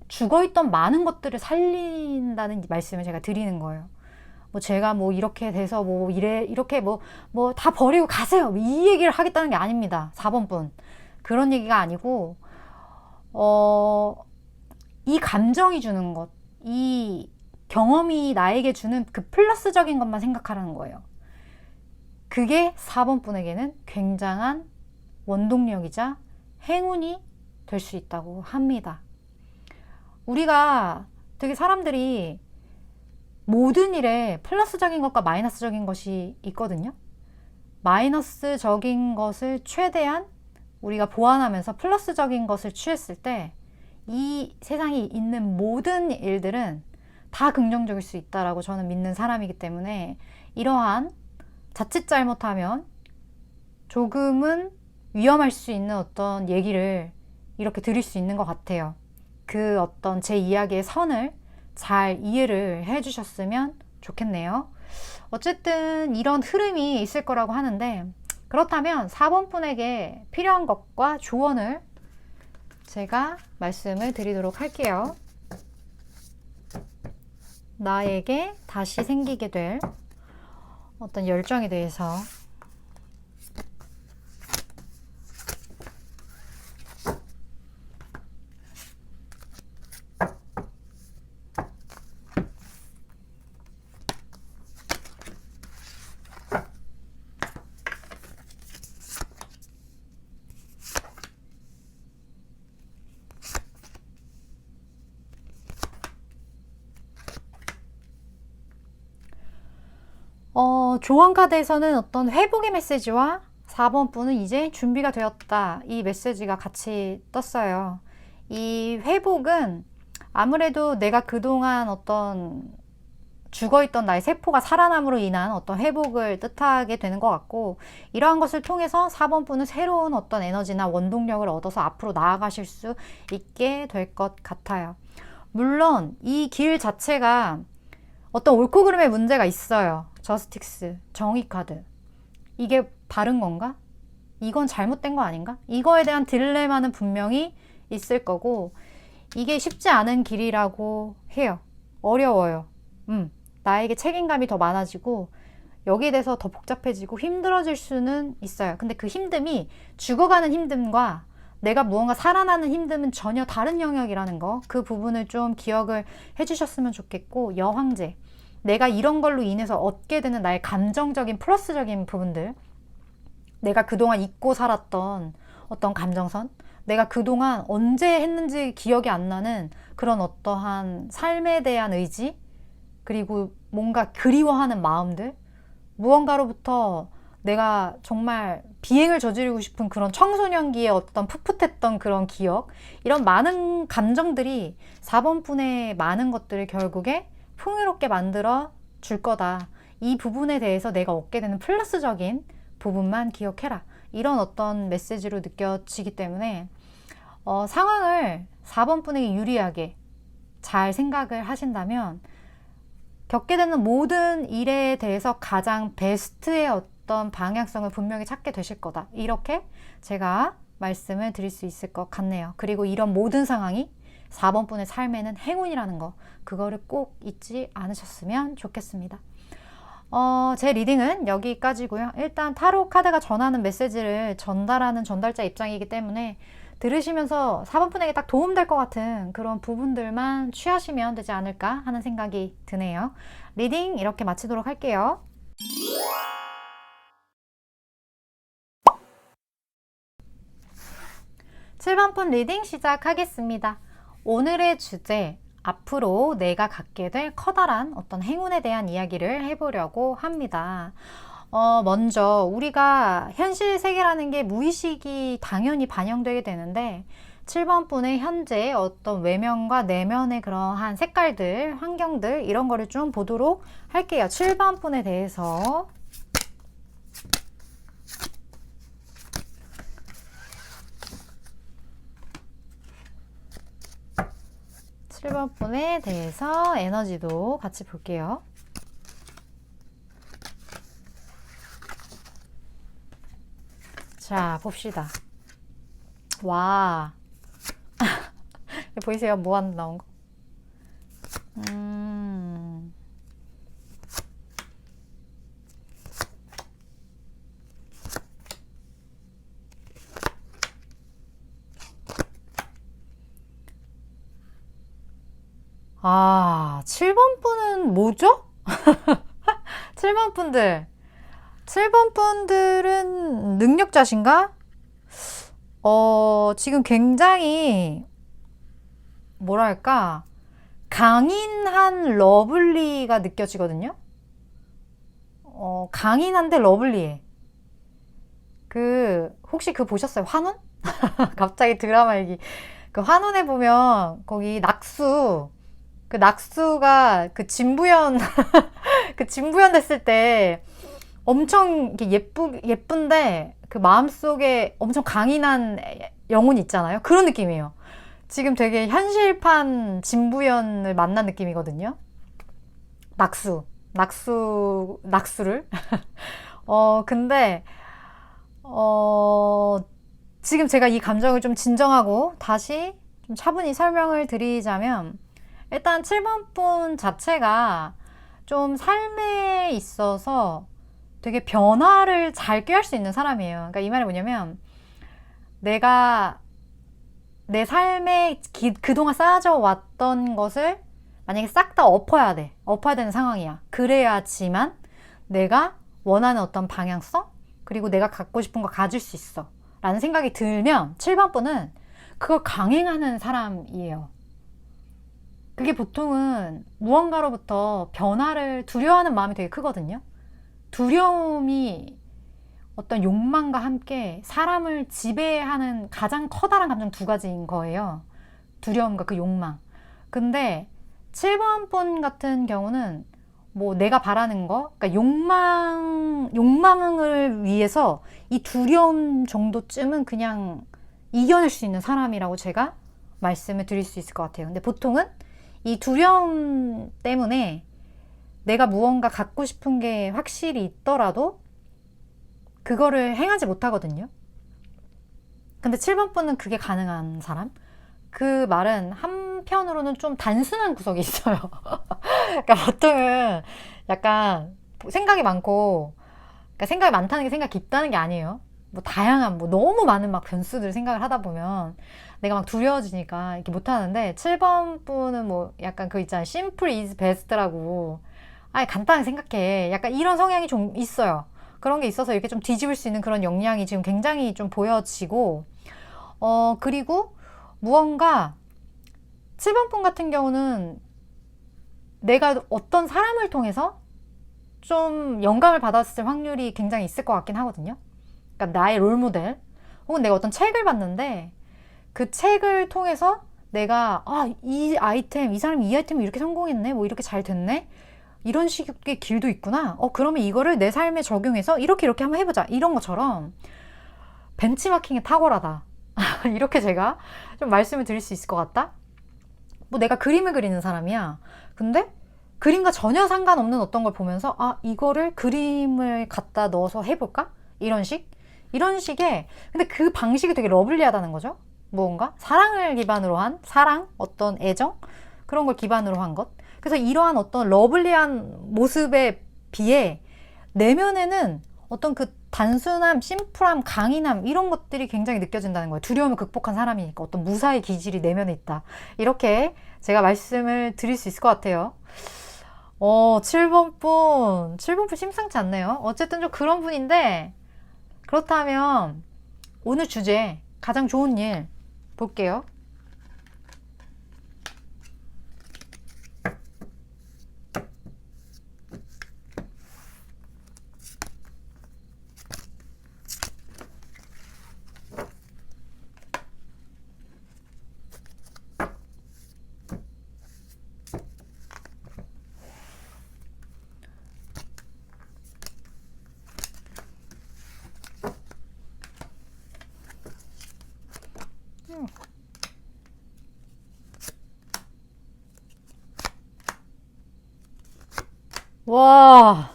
죽어있던 많은 것들을 살린다는 말씀을 제가 드리는 거예요. 뭐 제가 뭐 이렇게 돼서 뭐 이렇게 뭐 다 버리고 가세요. 이 얘기를 하겠다는 게 아닙니다. 4번 분. 그런 얘기가 아니고, 이 감정이 주는 것, 이 경험이 나에게 주는 그 플러스적인 것만 생각하라는 거예요. 그게 4번 분에게는 굉장한 원동력이자 행운이 될 수 있다고 합니다. 우리가 되게 사람들이 모든 일에 플러스적인 것과 마이너스적인 것이 있거든요. 마이너스적인 것을 최대한 우리가 보완하면서 플러스적인 것을 취했을 때 이 세상에 있는 모든 일들은 다 긍정적일 수 있다라고 저는 믿는 사람이기 때문에 이러한 자칫 잘못하면 조금은 위험할 수 있는 어떤 얘기를 이렇게 드릴 수 있는 것 같아요. 그 어떤 제 이야기의 선을 잘 이해를 해주셨으면 좋겠네요. 어쨌든 이런 흐름이 있을 거라고 하는데 그렇다면 4번 분에게 필요한 것과 조언을 제가 말씀을 드리도록 할게요. 나에게 다시 생기게 될 어떤 열정에 대해서 조언 카드에서는 어떤 회복의 메시지와 4번 분은 이제 준비가 되었다. 이 메시지가 같이 떴어요. 이 회복은 아무래도 내가 그동안 어떤 죽어있던 나의 세포가 살아남으로 인한 어떤 회복을 뜻하게 되는 것 같고, 이러한 것을 통해서 4번 분은 새로운 어떤 에너지나 원동력을 얻어서 앞으로 나아가실 수 있게 될 것 같아요. 물론 이 길 자체가 어떤 옳고 그름의 문제가 있어요. 저스티스, 정의 카드. 이게 바른 건가? 이건 잘못된 거 아닌가? 이거에 대한 딜레마는 분명히 있을 거고, 이게 쉽지 않은 길이라고 해요. 어려워요. 나에게 책임감이 더 많아지고 여기에 대해서 더 복잡해지고 힘들어질 수는 있어요. 근데 그 힘듦이 죽어가는 힘듦과 내가 무언가 살아나는 힘듦은 전혀 다른 영역이라는 거, 그 부분을 좀 기억을 해주셨으면 좋겠고, 여황제, 내가 이런 걸로 인해서 얻게 되는 나의 감정적인 플러스적인 부분들, 내가 그동안 잊고 살았던 어떤 감정선, 내가 그동안 언제 했는지 기억이 안 나는 그런 어떠한 삶에 대한 의지, 그리고 뭔가 그리워하는 마음들, 무언가로부터 내가 정말 비행을 저지르고 싶은 그런 청소년기의 어떤 풋풋했던 그런 기억, 이런 많은 감정들이 4번 분의 많은 것들을 결국에 풍요롭게 만들어 줄 거다. 이 부분에 대해서 내가 얻게 되는 플러스적인 부분만 기억해라. 이런 어떤 메시지로 느껴지기 때문에 상황을 4번 분에게 유리하게 잘 생각을 하신다면 겪게 되는 모든 일에 대해서 가장 베스트의 어떤 방향성을 분명히 찾게 되실 거다. 이렇게 제가 말씀을 드릴 수 있을 것 같네요. 그리고 이런 모든 상황이 4번 분의 삶에는 행운이라는 거, 그거를 꼭 잊지 않으셨으면 좋겠습니다. 제 리딩은 여기까지고요. 일단 타로 카드가 전하는 메시지를 전달하는 전달자 입장이기 때문에 들으시면서 4번 분에게 딱 도움될 것 같은 그런 부분들만 취하시면 되지 않을까 하는 생각이 드네요. 리딩 이렇게 마치도록 할게요. 7번 분 리딩 시작하겠습니다. 오늘의 주제, 앞으로 내가 갖게 될 커다란 어떤 행운에 대한 이야기를 해보려고 합니다. 먼저 우리가 현실 세계라는 게 무의식이 당연히 반영되게 되는데, 7번 분의 현재 어떤 외면과 내면의 그러한 색깔들, 환경들, 이런 거를 좀 보도록 할게요. 7번 분에 대해서. 칠번 분에 대해서 에너지도 같이 볼게요. 자, 봅시다. 와. 보이세요? 무한 나온 거? 아, 7번 분은 뭐죠? 7번 분들. 7번 분들은 능력자신가? 지금 굉장히 뭐랄까 강인한 러블리가 느껴지거든요. 강인한데 러블리해. 혹시 보셨어요? 환원? 갑자기 드라마 얘기. 그 환원에 보면 거기 낙수, 그 낙수가 그 진부연 그 진부연 됐을 때 엄청 예쁜데 그 마음속에 엄청 강인한 영혼이 있잖아요. 그런 느낌이에요. 지금 되게 현실판 진부연을 만난 느낌이거든요. 낙수를. 근데 지금 제가 이 감정을 좀 진정하고 다시 좀 차분히 설명을 드리자면, 일단 7번 분 자체가 좀 삶에 있어서 되게 변화를 잘 꾀할 수 있는 사람이에요. 그러니까 이 말이 뭐냐면, 내가 내 삶에 그동안 쌓아져 왔던 것을 만약에 싹 다 엎어야 돼. 엎어야 되는 상황이야. 그래야지만 내가 원하는 어떤 방향성, 그리고 내가 갖고 싶은 거 가질 수 있어 라는 생각이 들면 7번 분은 그걸 강행하는 사람이에요. 그게 보통은 무언가로부터 변화를 두려워하는 마음이 되게 크거든요. 두려움이 어떤 욕망과 함께 사람을 지배하는 가장 커다란 감정 두 가지인 거예요. 두려움과 그 욕망. 근데 7번 분 같은 경우는 뭐 내가 바라는 거, 그러니까 욕망을 위해서 이 두려움 정도쯤은 그냥 이겨낼 수 있는 사람이라고 제가 말씀을 드릴 수 있을 것 같아요. 근데 보통은 이 두려움 때문에 내가 무언가 갖고 싶은 게 확실히 있더라도 그거를 행하지 못하거든요. 근데 7번 분은 그게 가능한 사람? 그 말은 한편으로는 좀 단순한 구석이 있어요. 그러니까 보통은 약간 생각이 많고, 그러니까 생각이 많다는 게 생각이 깊다는 게 아니에요. 뭐 다양한, 뭐 너무 많은 막 변수들 생각을 하다 보면 내가 막 두려워지니까 이렇게 못하는데, 7번 분은 뭐 약간 그 있잖아요. simple is best라고. 아니, 간단하게 생각해. 약간 이런 성향이 좀 있어요. 그런 게 있어서 이렇게 좀 뒤집을 수 있는 그런 역량이 지금 굉장히 좀 보여지고, 그리고 무언가 7번 분 같은 경우는 내가 어떤 사람을 통해서 좀 영감을 받았을 확률이 굉장히 있을 것 같긴 하거든요. 그러니까 나의 롤모델, 혹은 내가 어떤 책을 봤는데 그 책을 통해서 내가 이 아이템, 이 사람이 이 아이템을 이렇게 성공했네, 뭐 이렇게 잘 됐네, 이런 식의 길도 있구나. 그러면 이거를 내 삶에 적용해서 이렇게 한번 해보자. 이런 것처럼 벤치마킹에 탁월하다. 이렇게 제가 좀 말씀을 드릴 수 있을 것 같다. 뭐 내가 그림을 그리는 사람이야. 근데 그림과 전혀 상관없는 어떤 걸 보면서 이거를 그림을 갖다 넣어서 해볼까? 이런 식의, 근데 그 방식이 되게 러블리하다는 거죠. 무언가 사랑을 기반으로 한, 사랑, 어떤 애정, 그런 걸 기반으로 한 것. 그래서 이러한 어떤 러블리한 모습에 비해 내면에는 어떤 그 단순함, 심플함, 강인함, 이런 것들이 굉장히 느껴진다는 거예요. 두려움을 극복한 사람이니까 어떤 무사의 기질이 내면에 있다. 이렇게 제가 말씀을 드릴 수 있을 것 같아요. 7번 분 심상치 않네요. 어쨌든 좀 그런 분인데, 그렇다면 오늘 주제 가장 좋은 일 볼게요. 와,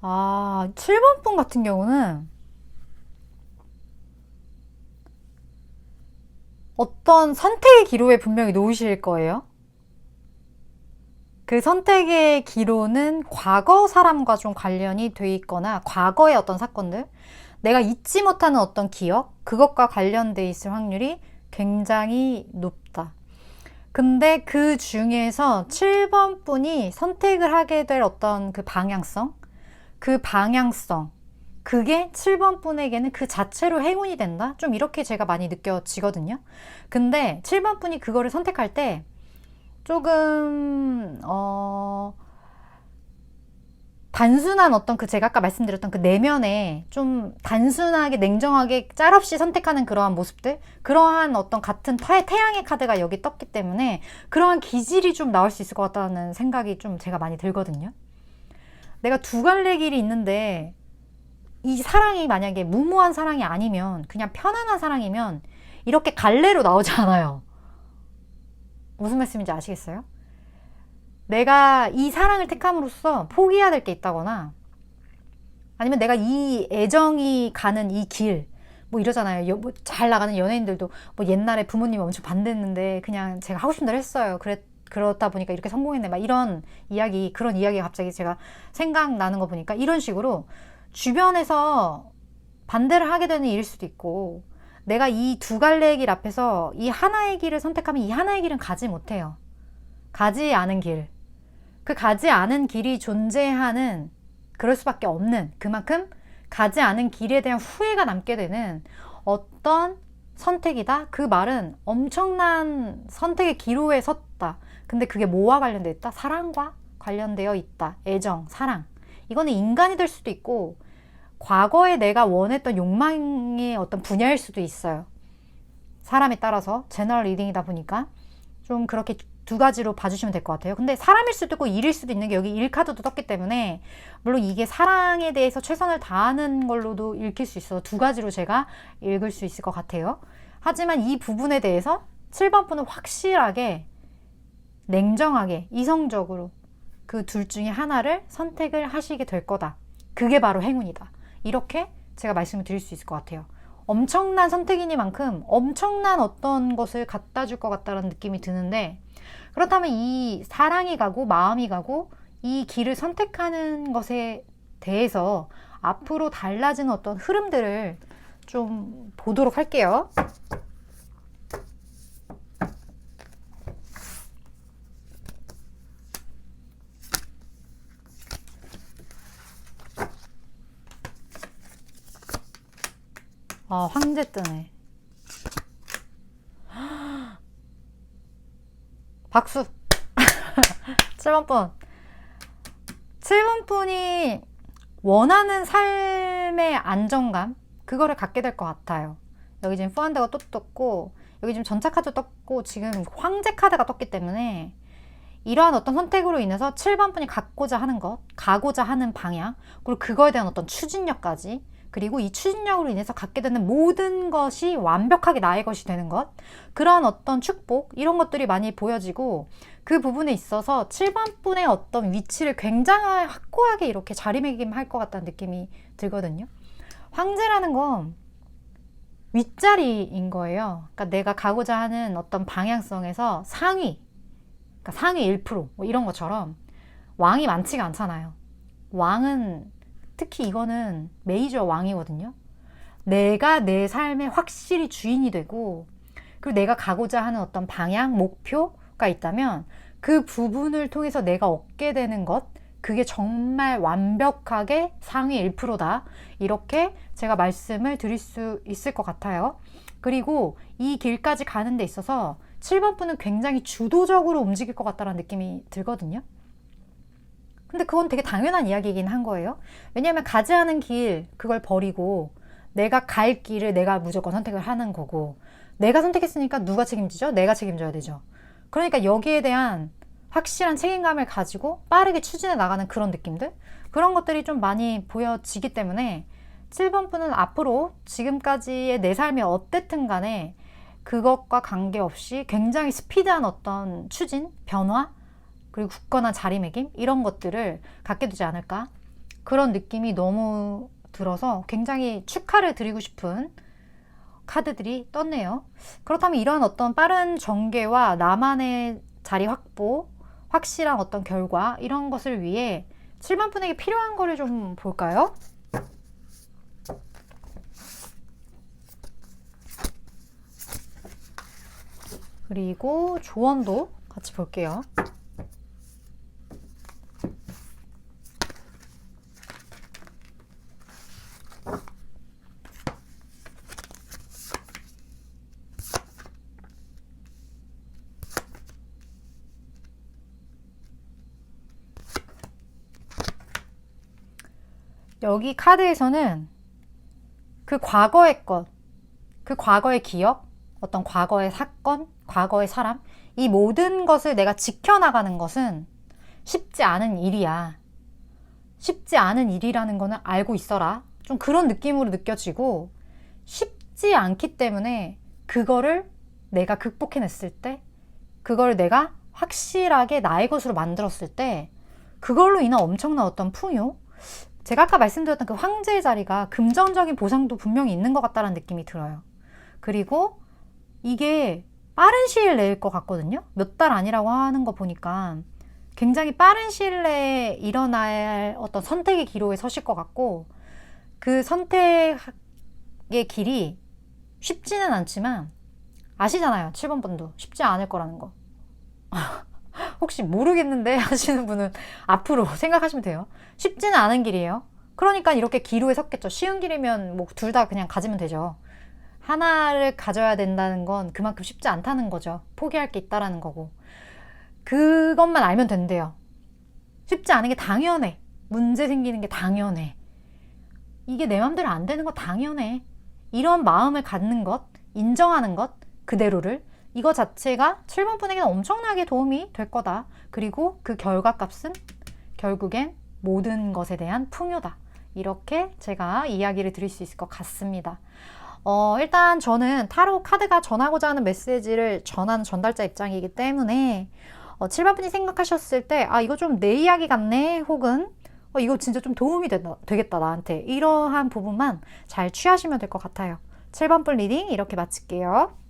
7번 분 같은 경우는 어떤 선택의 기로에 분명히 놓이실 거예요. 그 선택의 기로는 과거 사람과 좀 관련이 돼 있거나 과거의 어떤 사건들, 내가 잊지 못하는 어떤 기억, 그것과 관련돼 있을 확률이 굉장히 높다. 근데 그 중에서 7번 분이 선택을 하게 될 어떤 그 방향성, 그게 7번 분에게는 그 자체로 행운이 된다? 좀 이렇게 제가 많이 느껴지거든요. 근데 7번 분이 그거를 선택할 때 조금 단순한 어떤 그 제가 아까 말씀드렸던 그 내면에 좀 단순하게 냉정하게 짤없이 선택하는 그러한 모습들, 그러한 어떤 같은 태양의 카드가 여기 떴기 때문에 그러한 기질이 좀 나올 수 있을 것 같다는 생각이 좀 제가 많이 들거든요. 내가 두 갈래 길이 있는데 이 사랑이 만약에 무모한 사랑이 아니면, 그냥 편안한 사랑이면 이렇게 갈래로 나오지 않아요. 무슨 말씀인지 아시겠어요? 내가 이 사랑을 택함으로써 포기해야 될 게 있다거나, 아니면 내가 이 애정이 가는 이 길, 뭐 이러잖아요. 잘 나가는 연예인들도 뭐 옛날에 부모님이 엄청 반대했는데 그냥 제가 하고 싶은 대로 했어요. 그렇다 보니까 이렇게 성공했네. 막 이런 이야기, 그런 이야기가 갑자기 제가 생각나는 거 보니까 이런 식으로 주변에서 반대를 하게 되는 일일 수도 있고, 내가 이 두 갈래의 길 앞에서 이 하나의 길을 선택하면 이 하나의 길은 가지 못해요. 가지 않은 길. 그 가지 않은 길이 존재하는, 그럴 수밖에 없는, 그만큼 가지 않은 길에 대한 후회가 남게 되는 어떤 선택이다. 그 말은 엄청난 선택의 기로에 섰다. 근데 그게 뭐와 관련되어 있다? 사랑과 관련되어 있다. 애정, 사랑. 이거는 인간이 될 수도 있고 과거에 내가 원했던 욕망의 어떤 분야일 수도 있어요. 사람에 따라서 제너럴 리딩이다 보니까 좀 그렇게 두 가지로 봐주시면 될 것 같아요. 근데 사람일 수도 있고 일일 수도 있는 게 여기 일 카드도 떴기 때문에 물론 이게 사랑에 대해서 최선을 다하는 걸로도 읽힐 수 있어. 두 가지로 제가 읽을 수 있을 것 같아요. 하지만 이 부분에 대해서 7번 분은 확실하게 냉정하게 이성적으로 그 둘 중에 하나를 선택을 하시게 될 거다. 그게 바로 행운이다. 이렇게 제가 말씀을 드릴 수 있을 것 같아요. 엄청난 선택이니만큼 엄청난 어떤 것을 갖다 줄 것 같다는 느낌이 드는데, 그렇다면 이 사랑이 가고 마음이 가고 이 길을 선택하는 것에 대해서 앞으로 달라지는 어떤 흐름들을 좀 보도록 할게요. 황제 뜨네. 박수. 7번 분. 7번 분이 원하는 삶의 안정감, 그거를 갖게 될 것 같아요. 여기 지금 후한대가 또 떴고, 여기 지금 전차 카드 떴고, 지금 황제 카드가 떴기 때문에 이러한 어떤 선택으로 인해서 7번 분이 갖고자 하는 것, 가고자 하는 방향, 그리고 그거에 대한 어떤 추진력까지, 그리고 이 추진력으로 인해서 갖게 되는 모든 것이 완벽하게 나의 것이 되는 것, 그러한 어떤 축복, 이런 것들이 많이 보여지고, 그 부분에 있어서 7번 분의 어떤 위치를 굉장히 확고하게 이렇게 자리매김할 것 같다는 느낌이 들거든요. 황제라는 건 윗자리인 거예요. 그러니까 내가 가고자 하는 어떤 방향성에서 상위, 그러니까 상위 1%뭐 이런 것처럼 왕이 많지가 않잖아요. 왕은 특히 이거는 메이저 왕이거든요. 내가 내 삶의 확실히 주인이 되고, 그리고 내가 가고자 하는 어떤 방향, 목표가 있다면 그 부분을 통해서 내가 얻게 되는 것, 그게 정말 완벽하게 상위 1%다. 이렇게 제가 말씀을 드릴 수 있을 것 같아요. 그리고 이 길까지 가는 데 있어서 7번 분은 굉장히 주도적으로 움직일 것 같다는 느낌이 들거든요. 근데 그건 되게 당연한 이야기이긴 한 거예요. 왜냐하면 가지 않은 길, 그걸 버리고 내가 갈 길을 내가 무조건 선택을 하는 거고, 내가 선택했으니까 누가 책임지죠? 내가 책임져야 되죠. 그러니까 여기에 대한 확실한 책임감을 가지고 빠르게 추진해 나가는 그런 느낌들, 그런 것들이 좀 많이 보여지기 때문에 7번 분은 앞으로 지금까지의 내 삶이 어땠든 간에 그것과 관계없이 굉장히 스피드한 어떤 추진, 변화, 그리고 굳건한 자리매김, 이런 것들을 갖게 되지 않을까, 그런 느낌이 너무 들어서 굉장히 축하를 드리고 싶은 카드들이 떴네요. 그렇다면 이런 어떤 빠른 전개와 나만의 자리 확보, 확실한 어떤 결과, 이런 것을 위해 7번 분에게 필요한 거를 좀 볼까요? 그리고 조언도 같이 볼게요. 여기 카드에서는 그 과거의 것, 그 과거의 기억, 어떤 과거의 사건, 과거의 사람, 이 모든 것을 내가 지켜나가는 것은 쉽지 않은 일이야. 쉽지 않은 일이라는 거는 알고 있어라. 좀 그런 느낌으로 느껴지고, 쉽지 않기 때문에 그거를 내가 극복해냈을 때, 그걸 내가 확실하게 나의 것으로 만들었을 때, 그걸로 인한 엄청난 어떤 풍요, 제가 아까 말씀드렸던 그 황제의 자리가 금전적인 보상도 분명히 있는 것 같다는 느낌이 들어요. 그리고 이게 빠른 시일 내일 것 같거든요. 몇 달 아니라고 하는 거 보니까 굉장히 빠른 시일 내에 일어날 어떤 선택의 기로에 서실 것 같고, 그 선택의 길이 쉽지는 않지만, 아시잖아요. 7번 분도 쉽지 않을 거라는 거. 혹시 모르겠는데 하시는 분은 앞으로 생각하시면 돼요. 쉽지는 않은 길이에요. 그러니까 이렇게 기로에 섰겠죠. 쉬운 길이면 뭐 둘 다 그냥 가지면 되죠. 하나를 가져야 된다는 건 그만큼 쉽지 않다는 거죠. 포기할 게 있다라는 거고. 그것만 알면 된대요. 쉽지 않은 게 당연해. 문제 생기는 게 당연해. 이게 내 맘대로 안 되는 거 당연해. 이런 마음을 갖는 것, 인정하는 것, 그대로를, 이거 자체가 7번 분에게는 엄청나게 도움이 될 거다. 그리고 그 결과값은 결국엔 모든 것에 대한 풍요다. 이렇게 제가 이야기를 드릴 수 있을 것 같습니다. 일단 저는 타로 카드가 전하고자 하는 메시지를 전하는 전달자 입장이기 때문에 7번 분이 생각하셨을 때 이거 좀 내 이야기 같네, 혹은 이거 진짜 좀 도움이 되겠다 나한테, 이러한 부분만 잘 취하시면 될 것 같아요. 7번 분 리딩 이렇게 마칠게요.